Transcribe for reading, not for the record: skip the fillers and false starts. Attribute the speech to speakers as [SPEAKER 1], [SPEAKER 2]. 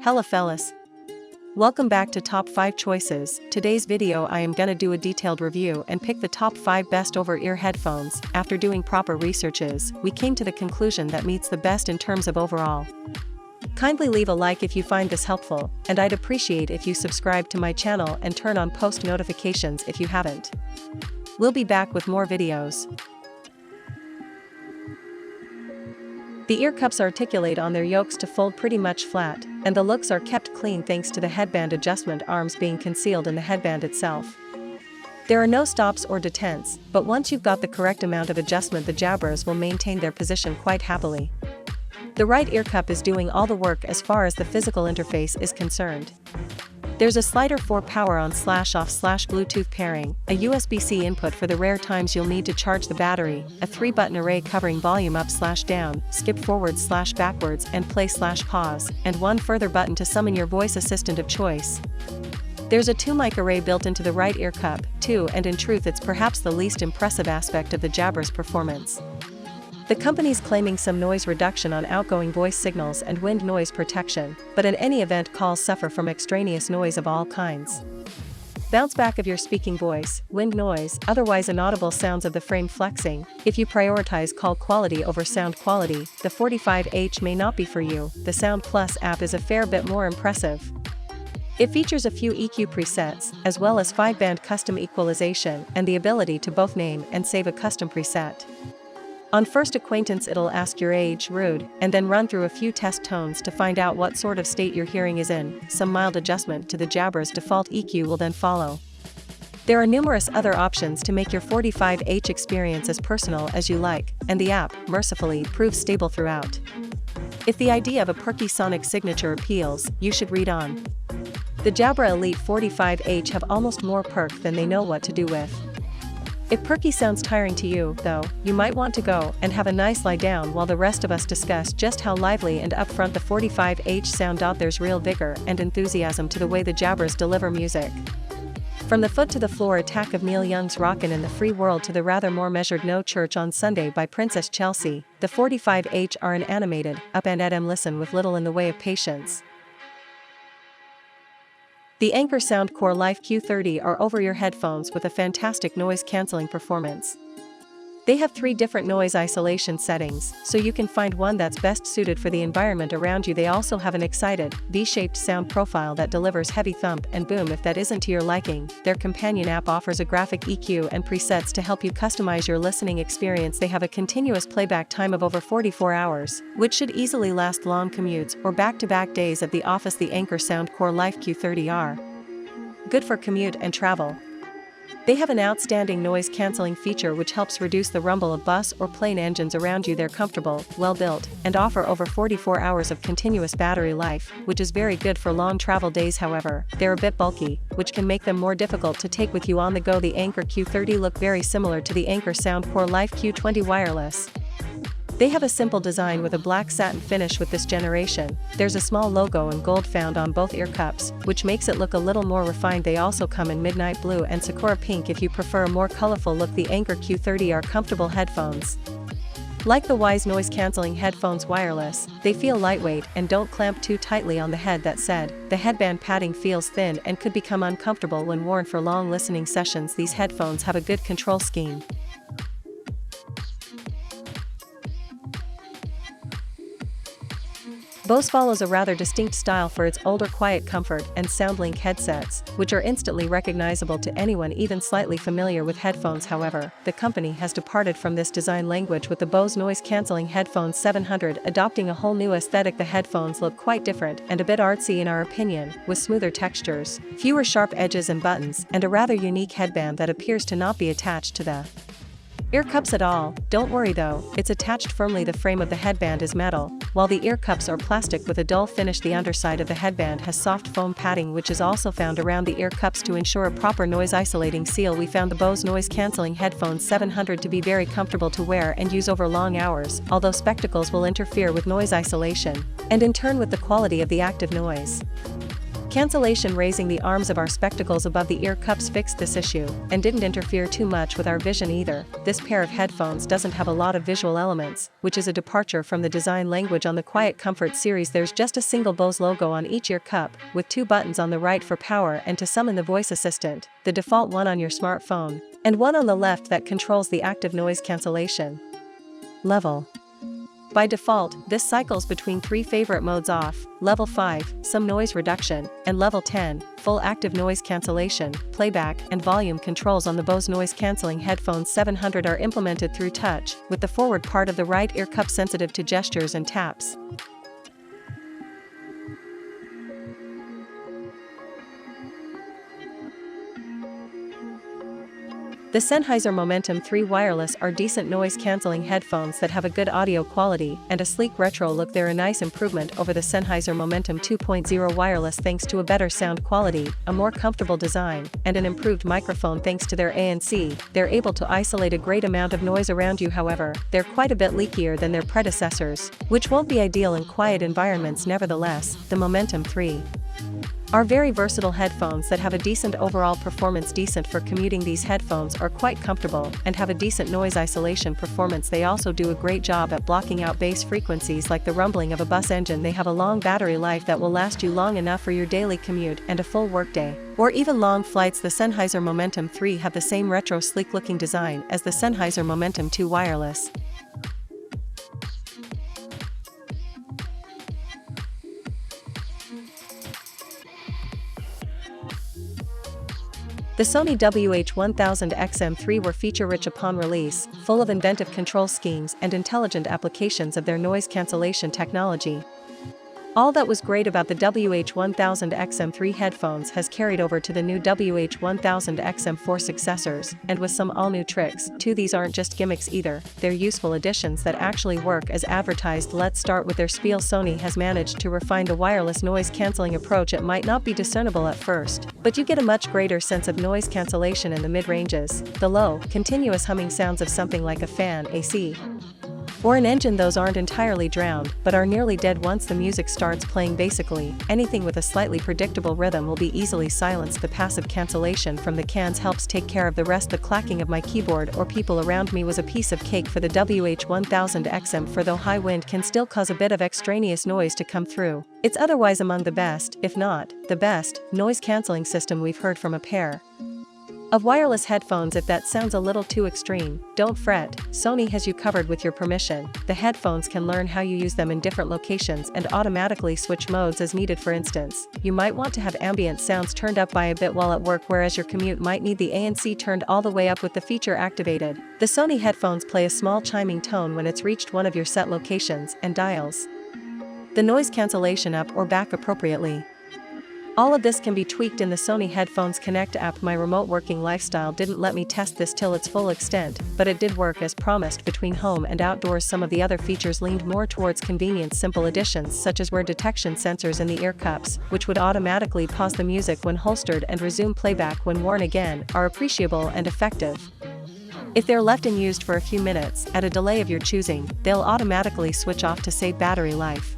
[SPEAKER 1] Hella fellas. Welcome back to Top 5 Choices. Today's video I am gonna do a detailed review and pick the top 5 best over-ear headphones. After doing proper researches, we came to the conclusion that meets the best in terms of overall. Kindly leave a like if you find this helpful, and I'd appreciate if you subscribe to my channel and turn on post notifications if you haven't. We'll be back with more videos. The ear cups articulate on their yokes to fold pretty much flat, and the looks are kept clean thanks to the headband adjustment arms being concealed in the headband itself. There are no stops or detents, but once you've got the correct amount of adjustment, the jabbers will maintain their position quite happily. The right ear cup is doing all the work as far as the physical interface is concerned. There's a slider for power on/off/Bluetooth pairing, a USB-C input for the rare times you'll need to charge the battery, a 3-button array covering volume up/down, skip forward/backwards, and play/pause, and one further button to summon your voice assistant of choice. There's a 2-mic array built into the right ear cup, too, and in truth it's perhaps the least impressive aspect of the jabber's performance. The company's claiming some noise reduction on outgoing voice signals and wind noise protection, but in any event calls suffer from extraneous noise of all kinds. Bounce back of your speaking voice, wind noise, otherwise inaudible sounds of the frame flexing. If you prioritize call quality over sound quality, the 45H may not be for you. The Sound Plus app is a fair bit more impressive. It features a few EQ presets, as well as 5-band custom equalization and the ability to both name and save a custom preset. On first acquaintance it'll ask your age, rude, and then run through a few test tones to find out what sort of state your hearing is in. Some mild adjustment to the jabber's default EQ will then follow. There are numerous other options to make your 45H experience as personal as you like, and the app, mercifully, proves stable throughout. If the idea of a perky sonic signature appeals, you should read on. The Jabra Elite 45H have almost more perk than they know what to do with. If perky sounds tiring to you, though, you might want to go and have a nice lie down while the rest of us discuss just how lively and upfront the 45H sound. There's real vigor and enthusiasm to the way the jabbers deliver music. From the foot to the floor attack of Neil Young's Rockin' in the Free World to the rather more measured No Church on Sunday by Princess Chelsea, the 45H are an animated, up and at 'em listen with little in the way of patience. The Anker Soundcore Life Q30 are over-ear headphones with a fantastic noise-canceling performance. They have 3 different noise isolation settings, so you can find one that's best suited for the environment around you. They also have an excited, V-shaped sound profile that delivers heavy thump and boom if that isn't to your liking. Their companion app offers a graphic EQ and presets to help you customize your listening experience. They have a continuous playback time of over 44 hours, which should easily last long commutes or back-to-back days at the office. The Anker Soundcore Life Q30 are good for commute and travel. They have an outstanding noise-canceling feature which helps reduce the rumble of bus or plane engines around you. They're comfortable, well-built, and offer over 44 hours of continuous battery life, which is very good for long travel days. However, they're a bit bulky, which can make them more difficult to take with you on the go. The Anker Q30 look very similar to the Anker Soundcore Life Q20 wireless. They have a simple design with a black satin finish. With this generation, there's a small logo in gold found on both ear cups, which makes it look a little more refined. They also come in midnight blue and sakura pink if you prefer a more colorful look. The Anker Q30 are comfortable headphones. Like the Wyze noise-canceling headphones wireless, they feel lightweight and don't clamp too tightly on the head. That said, the headband padding feels thin and could become uncomfortable when worn for long listening sessions. These headphones have a good control scheme. Bose follows a rather distinct style for its older quiet comfort and SoundLink headsets, which are instantly recognizable to anyone even slightly familiar with headphones. However, the company has departed from this design language with the Bose noise-canceling headphones 700 adopting a whole new aesthetic. The headphones look quite different and a bit artsy in our opinion, with smoother textures, fewer sharp edges and buttons, and a rather unique headband that appears to not be attached to the ear cups at all. Don't worry though, it's attached firmly. The frame of the headband is metal, while the ear cups are plastic with a dull finish. The underside of the headband has soft foam padding which is also found around the ear cups to ensure a proper noise isolating seal. We found the Bose noise-canceling headphones 700 to be very comfortable to wear and use over long hours, although spectacles will interfere with noise isolation, and in turn with the quality of the active noise. Cancellation. Raising the arms of our spectacles above the ear cups fixed this issue, and didn't interfere too much with our vision either. This pair of headphones doesn't have a lot of visual elements, which is a departure from the design language on the Quiet Comfort series. There's just a single Bose logo on each ear cup, with 2 buttons on the right for power and to summon the voice assistant, the default one on your smartphone, and one on the left that controls the active noise cancellation level. By default, this cycles between 3 favorite modes: off, level 5, some noise reduction, and level 10, full active noise cancellation. Playback and volume controls on the Bose Noise Cancelling Headphones 700 are implemented through touch, with the forward part of the right ear cup sensitive to gestures and taps. The Sennheiser Momentum 3 Wireless are decent noise-canceling headphones that have a good audio quality and a sleek retro look. They're a nice improvement over the Sennheiser Momentum 2.0 Wireless thanks to a better sound quality, a more comfortable design, and an improved microphone thanks to their ANC. They're able to isolate a great amount of noise around you. However, they're quite a bit leakier than their predecessors, which won't be ideal in quiet environments. Nevertheless, the Momentum 3 are very versatile headphones that have a decent overall performance. Decent for commuting. These headphones are quite comfortable and have a decent noise isolation performance. They also do a great job at blocking out bass frequencies like the rumbling of a bus engine. They have a long battery life that will last you long enough for your daily commute and a full workday, or even long flights. The Sennheiser Momentum 3 have the same retro sleek looking design as the Sennheiser Momentum 2 Wireless. The Sony WH-1000XM3 were feature-rich upon release, full of inventive control schemes and intelligent applications of their noise cancellation technology. All that was great about the WH-1000XM3 headphones has carried over to the new WH-1000XM4 successors, and with some all-new tricks, too. These aren't just gimmicks either, they're useful additions that actually work as advertised. Let's start with their spiel. Sony has managed to refine the wireless noise cancelling approach. It might not be discernible at first, but you get a much greater sense of noise cancellation in the mid-ranges, the low, continuous humming sounds of something like a fan, AC, or an engine. Those aren't entirely drowned, but are nearly dead once the music starts playing. Basically, anything with a slightly predictable rhythm will be easily silenced. The passive cancellation from the cans helps take care of the rest. The clacking of my keyboard or people around me was a piece of cake for the WH-1000XM4. For though high wind can still cause a bit of extraneous noise to come through, it's otherwise among the best, if not the best, noise cancelling system we've heard from a pair of wireless headphones. If that sounds a little too extreme, don't fret, Sony has you covered with your permission. The headphones can learn how you use them in different locations and automatically switch modes as needed. For instance, you might want to have ambient sounds turned up by a bit while at work, whereas your commute might need the ANC turned all the way up with the feature activated. The Sony headphones play a small chiming tone when it's reached one of your set locations and dials the noise cancellation up or back appropriately. All of this can be tweaked in the Sony Headphones Connect app. My remote working lifestyle didn't let me test this till its full extent, but it did work as promised between home and outdoors. Some of the other features leaned more towards convenience. Simple additions such as wear detection sensors in the ear cups, which would automatically pause the music when holstered and resume playback when worn again, are appreciable and effective. If they're left unused for a few minutes, at a delay of your choosing, they'll automatically switch off to save battery life.